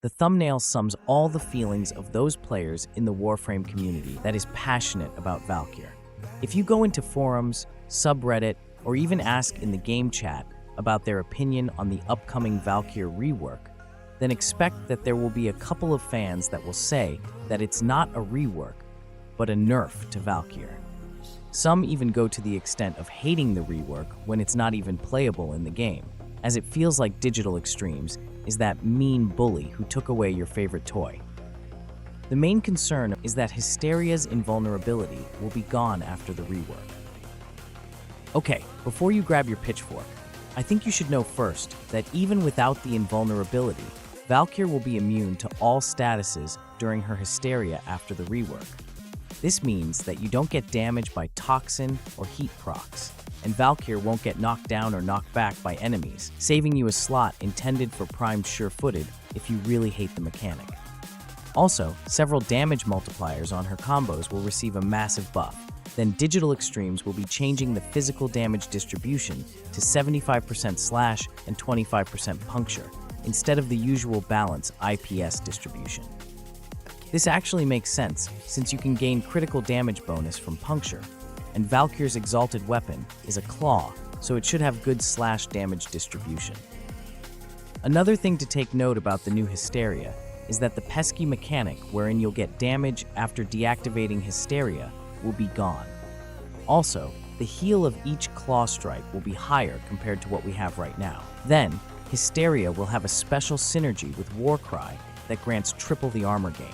The thumbnail sums all the feelings of those players in the Warframe community that is passionate about Valkyr. If you go into forums, subreddit, or even ask in the game chat about their opinion on the upcoming Valkyr rework, then expect that there will be a couple of fans that will say that it's not a rework, but a nerf to Valkyr. Some even go to the extent of hating the rework when it's not even playable in the game, as it feels like Digital Extremes is that mean bully who took away your favorite toy. The main concern is that Hysteria's invulnerability will be gone after the rework. Okay, before you grab your pitchfork, I think you should know first that even without the invulnerability, Valkyr will be immune to all statuses during her Hysteria after the rework. This means that you don't get damaged by toxin or heat procs, and Valkyr won't get knocked down or knocked back by enemies, saving you a slot intended for primed sure-footed if you really hate the mechanic. Also, several damage multipliers on her combos will receive a massive buff. Then Digital Extremes will be changing the physical damage distribution to 75% slash and 25% puncture, instead of the usual balance IPS distribution. This actually makes sense, since you can gain critical damage bonus from puncture, and Valkyr's exalted weapon is a claw, so it should have good slash damage distribution. Another thing to take note about the new Hysteria is that the pesky mechanic wherein you'll get damage after deactivating Hysteria will be gone. Also, the heal of each claw strike will be higher compared to what we have right now. Then, Hysteria will have a special synergy with Warcry that grants triple the armor gain.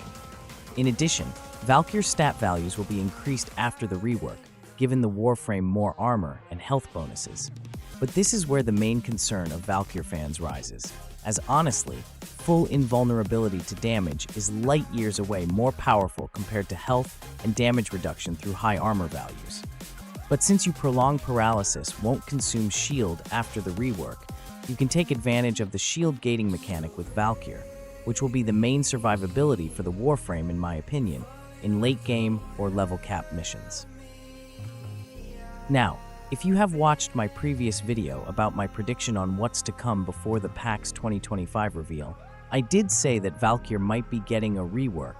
In addition, Valkyr's stat values will be increased after the rework, giving the Warframe more armor and health bonuses. But this is where the main concern of Valkyr fans rises, as honestly, full invulnerability to damage is light years away more powerful compared to health and damage reduction through high armor values. But since you prolonged paralysis won't consume shield after the rework, you can take advantage of the shield gating mechanic with Valkyr, which will be the main survivability for the Warframe in my opinion, in late game or level cap missions. Now, if you have watched my previous video about my prediction on what's to come before the PAX 2025 reveal, I did say that Valkyr might be getting a rework,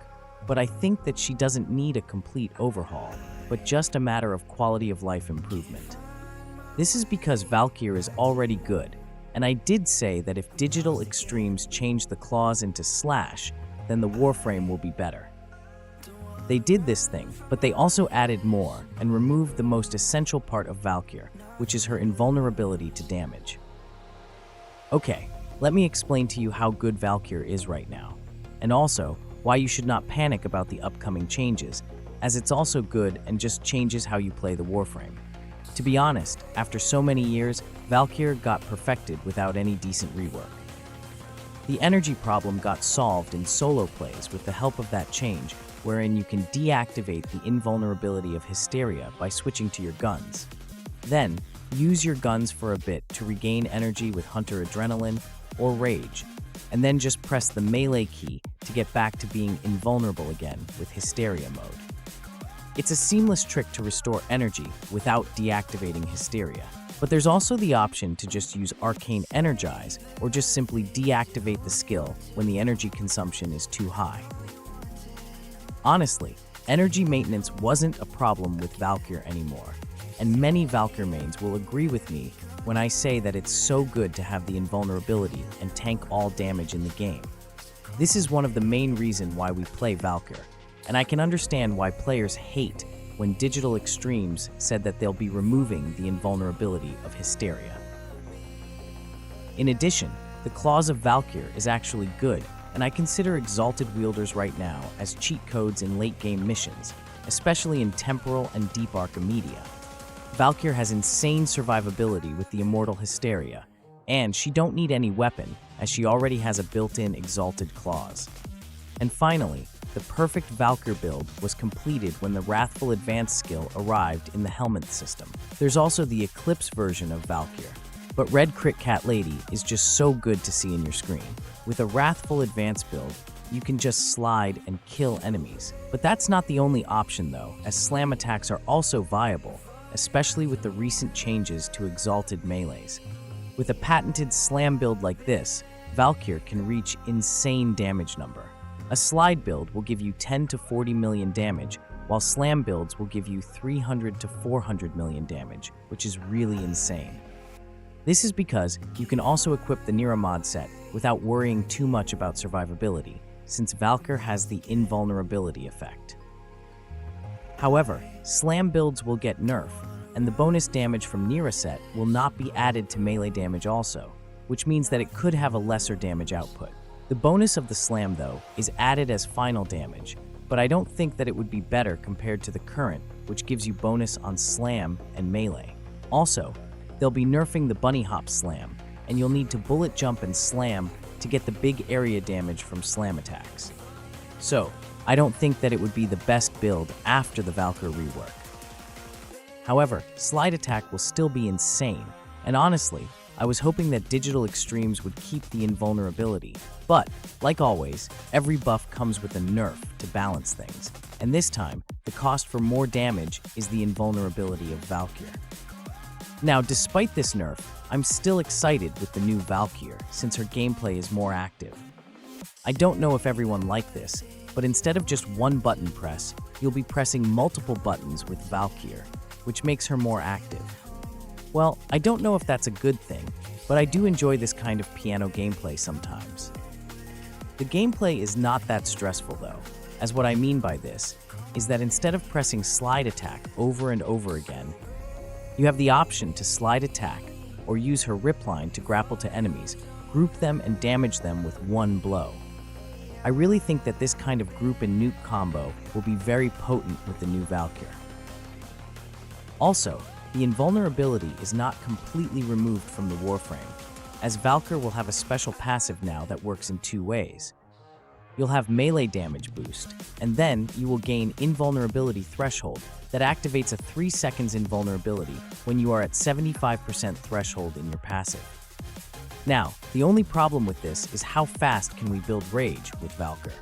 but I think that she doesn't need a complete overhaul, but just a matter of quality of life improvement. This is because Valkyr is already good, and I did say that if Digital Extremes change the claws into slash, then the Warframe will be better. They did this thing, but they also added more and removed the most essential part of Valkyr, which is her invulnerability to damage. Okay, let me explain to you how good Valkyr is right now, and also why you should not panic about the upcoming changes, as it's also good and just changes how you play the Warframe. To be honest, after so many years, Valkyr got perfected without any decent rework. The energy problem got solved in solo plays with the help of that change, wherein you can deactivate the invulnerability of Hysteria by switching to your guns. Then, use your guns for a bit to regain energy with Hunter Adrenaline or Rage, and then just press the melee key to get back to being invulnerable again with Hysteria mode. It's a seamless trick to restore energy without deactivating Hysteria, but there's also the option to just use Arcane Energize or just simply deactivate the skill when the energy consumption is too high. Honestly, energy maintenance wasn't a problem with Valkyr anymore, and many Valkyr mains will agree with me when I say that it's so good to have the invulnerability and tank all damage in the game. This is one of the main reasons why we play Valkyr, and I can understand why players hate when Digital Extremes said that they'll be removing the invulnerability of Hysteria. In addition, the Claws of Valkyr is actually good, and I consider Exalted Wielders right now as cheat codes in late-game missions, especially in Temporal and Deep Archimedia. Valkyr has insane survivability with the Immortal Hysteria, and she don't need any weapon, as she already has a built-in Exalted Claws. And finally, the perfect Valkyr build was completed when the Wrathful Advanced skill arrived in the Helmet system. There's also the Eclipse version of Valkyr, but Red Crit Cat Lady is just so good to see in your screen. With a Wrathful Advanced build, you can just slide and kill enemies. But that's not the only option though, as slam attacks are also viable, especially with the recent changes to Exalted Melees. With a patented slam build like this, Valkyr can reach insane damage number. A slide build will give you 10 to 40 million damage, while slam builds will give you 300 to 400 million damage, which is really insane. This is because you can also equip the Nira mod set without worrying too much about survivability, since Valkyr has the invulnerability effect. However, slam builds will get nerf, and the bonus damage from Nira set will not be added to melee damage also, which means that it could have a lesser damage output. The bonus of the slam, though, is added as final damage, but I don't think that it would be better compared to the current, which gives you bonus on slam and melee. Also, they'll be nerfing the bunny hop slam, and you'll need to bullet jump and slam to get the big area damage from slam attacks. So, I don't think that it would be the best build after the Valkyr rework. However, slide attack will still be insane, and honestly, I was hoping that Digital Extremes would keep the invulnerability, but, like always, every buff comes with a nerf to balance things, and this time, the cost for more damage is the invulnerability of Valkyr. Now, despite this nerf, I'm still excited with the new Valkyr, since her gameplay is more active. I don't know if everyone liked this, but instead of just one button press, you'll be pressing multiple buttons with Valkyr, which makes her more active. Well, I don't know if that's a good thing, but I do enjoy this kind of piano gameplay sometimes. The gameplay is not that stressful though, as what I mean by this is that instead of pressing slide attack over and over again, you have the option to slide attack or use her rip line to grapple to enemies, group them and damage them with one blow. I really think that this kind of group and nuke combo will be very potent with the new Valkyr. Also, the invulnerability is not completely removed from the Warframe, as Valkyr will have a special passive now that works in two ways. You'll have melee damage boost, and then you will gain invulnerability threshold that activates a 3 seconds invulnerability when you are at 75% threshold in your passive. Now, the only problem with this is how fast can we build rage with Valkyr.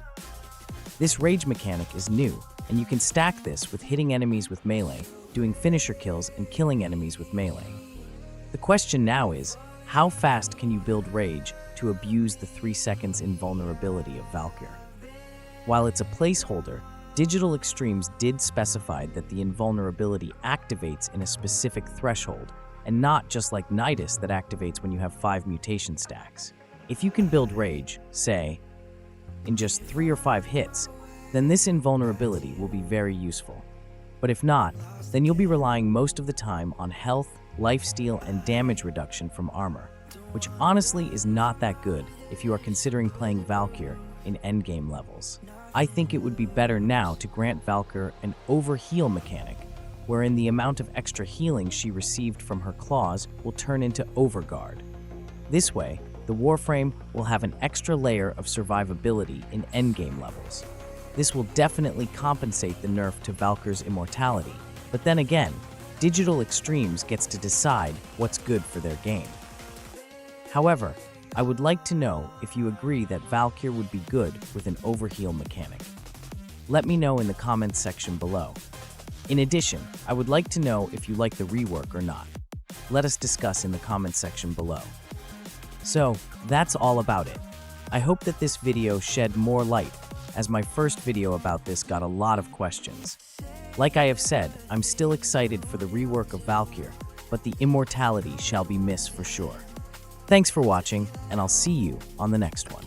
This rage mechanic is new, and you can stack this with hitting enemies with melee, doing finisher kills and killing enemies with melee. The question now is, how fast can you build rage to abuse the 3 seconds invulnerability of Valkyr? While it's a placeholder, Digital Extremes did specify that the invulnerability activates in a specific threshold, and not just like Nidus that activates when you have 5 mutation stacks. If you can build rage, say, in just 3 or 5 hits, then this invulnerability will be very useful. But if not, then you'll be relying most of the time on health, lifesteal, and damage reduction from armor, which honestly is not that good if you are considering playing Valkyr in endgame levels. I think it would be better now to grant Valkyr an overheal mechanic, wherein the amount of extra healing she received from her claws will turn into overguard. This way, the Warframe will have an extra layer of survivability in endgame levels. This will definitely compensate the nerf to Valkyr's immortality, but then again, Digital Extremes gets to decide what's good for their game. However, I would like to know if you agree that Valkyr would be good with an overheal mechanic. Let me know in the comments section below. In addition, I would like to know if you like the rework or not. Let us discuss in the comments section below. So, that's all about it. I hope that this video shed more light, as my first video about this got a lot of questions. Like I have said, I'm still excited for the rework of Valkyr, but the immortality shall be missed for sure. Thanks for watching, and I'll see you on the next one.